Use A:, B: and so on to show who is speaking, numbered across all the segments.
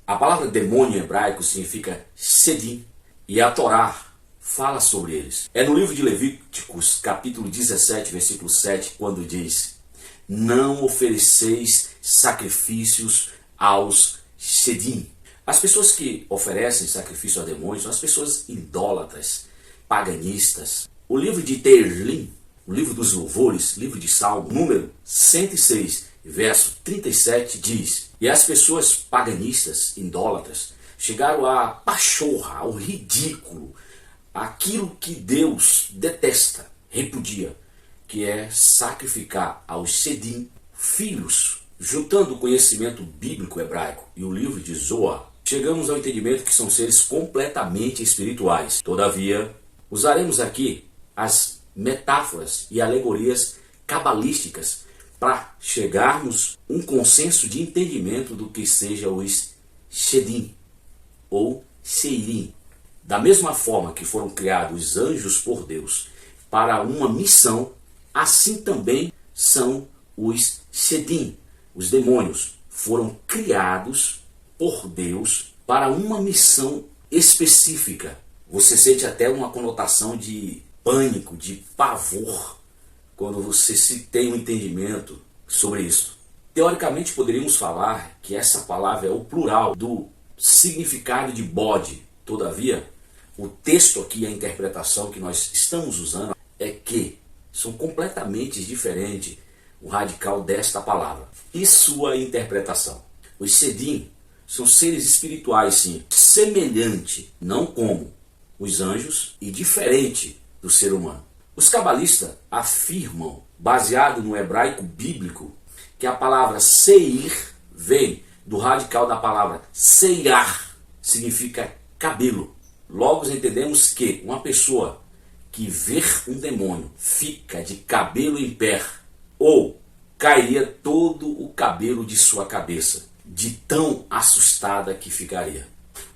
A: A palavra demônio em hebraico significa Shedim, e a Torá fala sobre eles. É no livro de Levíticos, capítulo 17, versículo 7, quando diz: não ofereceis sacrifícios aos Shedim. As pessoas que oferecem sacrifício a demônios são as pessoas idólatras, paganistas. O livro de Tehillim, o livro dos louvores, livro de Salmo, número 106, verso 37, diz: e as pessoas paganistas, idólatras, chegaram à pachorra, ao ridículo, aquilo que Deus detesta, repudia, que é sacrificar aos Shedim filhos. Juntando o conhecimento bíblico hebraico e o livro de Zohar, chegamos ao entendimento que são seres completamente espirituais. Todavia, usaremos aqui as metáforas e alegorias cabalísticas para chegarmos a um consenso de entendimento do que seja os Shedim ou Seirim. Da mesma forma que foram criados os anjos por Deus para uma missão, assim também são os Shedim, os demônios, foram criados por Deus para uma missão específica. Você sente até uma conotação de pânico, de pavor, quando você se tem um entendimento sobre isso. Teoricamente poderíamos falar que essa palavra é o plural do significado de bode. Todavia, o texto aqui, a interpretação que nós estamos usando é que são completamente diferentes o radical desta palavra e sua interpretação. Os Shedim são seres espirituais, sim, semelhante, não como os anjos, e diferente do ser humano. Os cabalistas afirmam, baseado no hebraico bíblico, que a palavra Seir vem do radical da palavra Seiar, significa cabelo. Logo entendemos que uma pessoa que ver um demônio fica de cabelo em pé, ou cairia todo o cabelo de sua cabeça, de tão assustada que ficaria.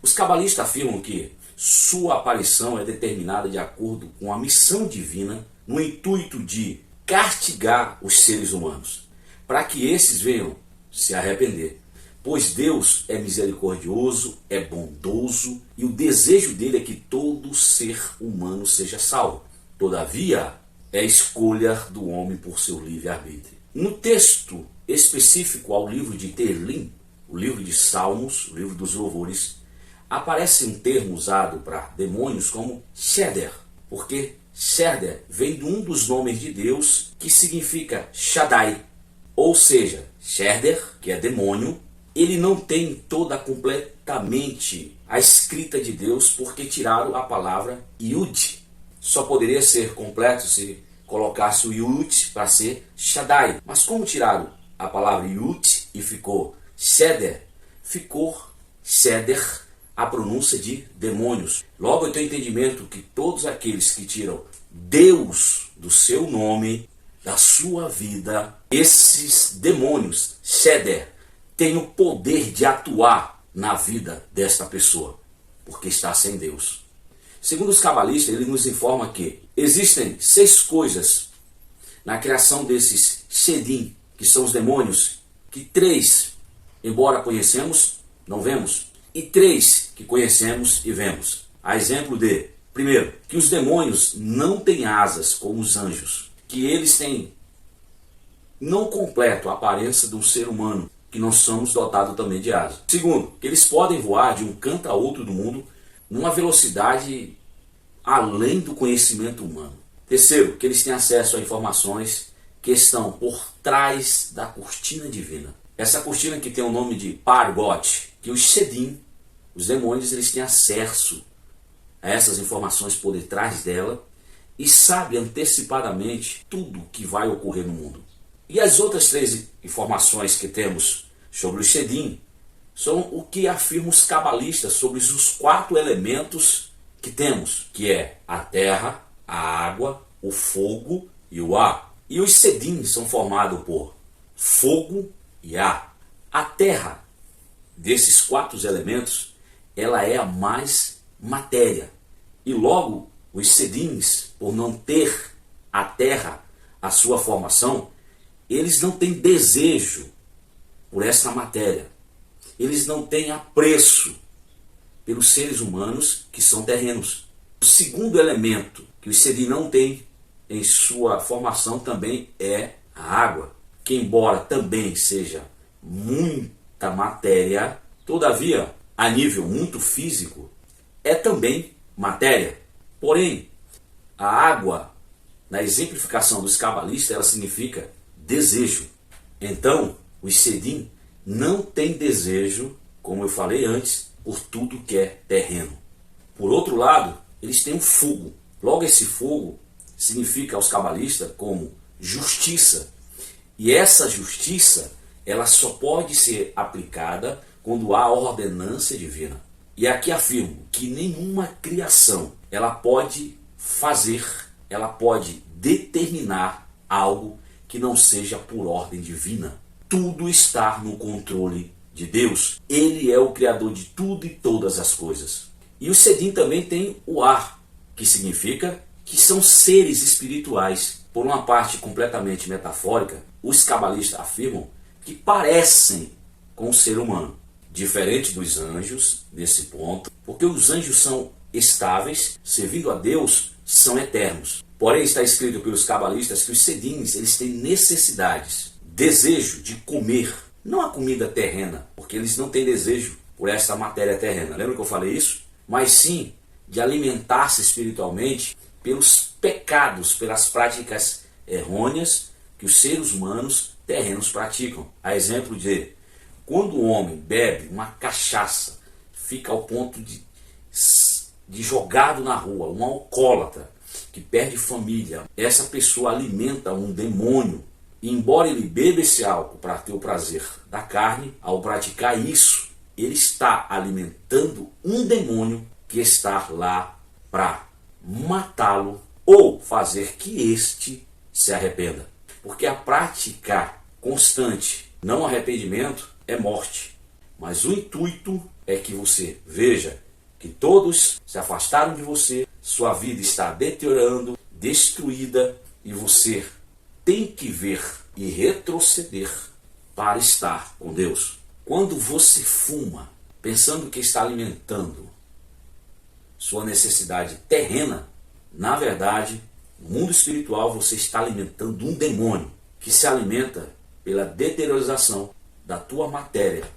A: Os cabalistas afirmam que sua aparição é determinada de acordo com a missão divina, no intuito de castigar os seres humanos, para que esses venham se arrepender. Pois Deus é misericordioso, é bondoso, e o desejo dele é que todo ser humano seja salvo. Todavia, é escolha do homem por seu livre-arbítrio. No texto específico ao livro de Tehillim, o livro de Salmos, o livro dos louvores, aparece um termo usado para demônios como Sheder, porque Sheder vem de um dos nomes de Deus que significa Shaddai, ou seja, Sheder, que é demônio, ele não tem toda completamente a escrita de Deus porque tiraram a palavra Yud. Só poderia ser completo se colocasse o Yud para ser Shaddai. Mas como tiraram a palavra Yud e ficou Sheder, ficou Sheder a pronúncia de demônios. Logo eu tenho entendimento que todos aqueles que tiram Deus do seu nome, da sua vida, esses demônios, Sheder, tem o poder de atuar na vida desta pessoa, porque está sem Deus. Segundo os cabalistas, ele nos informa que existem 6 coisas na criação desses Shedim, que são os demônios, que 3, embora conhecemos, não vemos, e 3 que conhecemos e vemos. A exemplo de, primeiro, que os demônios não têm asas como os anjos, que eles têm não completo a aparência de um ser humano, que nós somos dotados também de asas. Segundo, que eles podem voar de um canto a outro do mundo numa velocidade além do conhecimento humano. Terceiro, que eles têm acesso a informações que estão por trás da cortina divina. Essa cortina que tem o nome de Pargot, que os Shedim, os demônios, eles têm acesso a essas informações por detrás dela e sabem antecipadamente tudo que vai ocorrer no mundo. E as outras 3 informações que temos sobre os Shedim são o que afirmam os cabalistas sobre os 4 elementos que temos, que é a terra, a água, o fogo e o ar. E os Shedim são formados por fogo e ar. A terra, desses 4 elementos, ela é a mais matéria. E logo, os Shedims, por não ter a terra, a sua formação, eles não têm desejo por essa matéria. eles não têm apreço pelos seres humanos que são terrenos. O segundo elemento que os Sedim não têm em sua formação também é a água, que embora também seja muita matéria, todavia, a nível muito físico, é também matéria. Porém, a água, na exemplificação dos cabalistas, ela significa desejo. Então, os Sedim não têm desejo, como eu falei antes, por tudo que é terreno. Por outro lado, eles têm um fogo. Logo, esse fogo significa aos cabalistas como justiça. E essa justiça, ela só pode ser aplicada quando há ordenância divina. E aqui afirmo que nenhuma criação, ela pode fazer, ela pode determinar algo que não seja por ordem divina. Tudo está no controle de Deus. Ele é o criador de tudo e todas as coisas. E o Sedim também tem o ar, que significa que são seres espirituais. Por uma parte completamente metafórica, os cabalistas afirmam que parecem com o ser humano, diferente dos anjos nesse ponto, porque os anjos são estáveis, servindo a Deus, são eternos. Porém, está escrito pelos cabalistas que os Sedins, eles têm necessidades, desejo de comer, não a comida terrena, porque eles não têm desejo por esta matéria terrena. Lembra que eu falei isso? Mas sim de alimentar-se espiritualmente pelos pecados, pelas práticas errôneas que os seres humanos terrenos praticam. A exemplo de quando o homem bebe uma cachaça, fica ao ponto de jogado na rua, um alcoólatra que perde família, essa pessoa alimenta um demônio. E embora ele beba esse álcool para ter o prazer da carne, ao praticar isso, ele está alimentando um demônio que está lá para matá-lo ou fazer que este se arrependa. Porque a prática constante, não arrependimento, é morte. Mas o intuito é que você veja que todos se afastaram de você, sua vida está deteriorando, destruída, e você tem que ver e retroceder para estar com Deus. Quando você fuma, pensando que está alimentando sua necessidade terrena, na verdade, no mundo espiritual você está alimentando um demônio que se alimenta pela deteriorização da tua matéria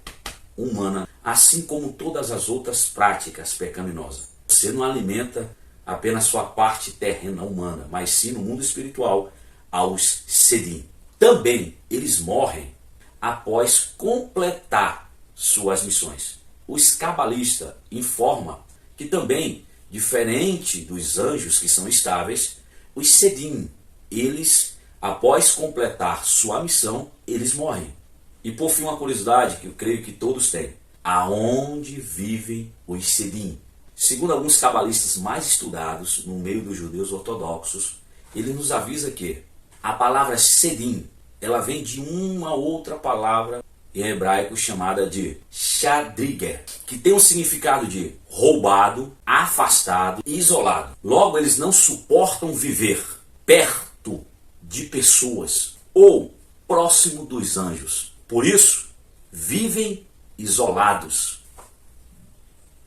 A: humana, assim como todas as outras práticas pecaminosas. Você não alimenta apenas sua parte terrena humana, mas sim no mundo espiritual aos Sedim. Também eles morrem após completar suas missões. Os cabalistas informam que também, diferente dos anjos que são estáveis, os Sedim, eles, após completar sua missão, eles morrem. E por fim, uma curiosidade que eu creio que todos têm: aonde vivem os Sedim? Segundo alguns cabalistas mais estudados no meio dos judeus ortodoxos, ele nos avisa que a palavra Sedim, ela vem de uma outra palavra em hebraico chamada de shadriger, que tem o significado de roubado, afastado e isolado. Logo, eles não suportam viver perto de pessoas ou próximo dos anjos. Por isso, vivem isolados,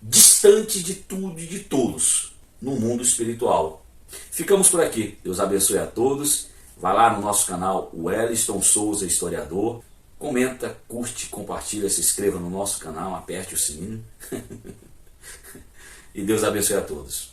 A: distantes de tudo e de todos no mundo espiritual. Ficamos por aqui. Deus abençoe a todos. Vai lá no nosso canal, Wellington Souza Historiador. Comenta, curte, compartilha, se inscreva no nosso canal, aperte o sininho. E Deus abençoe a todos.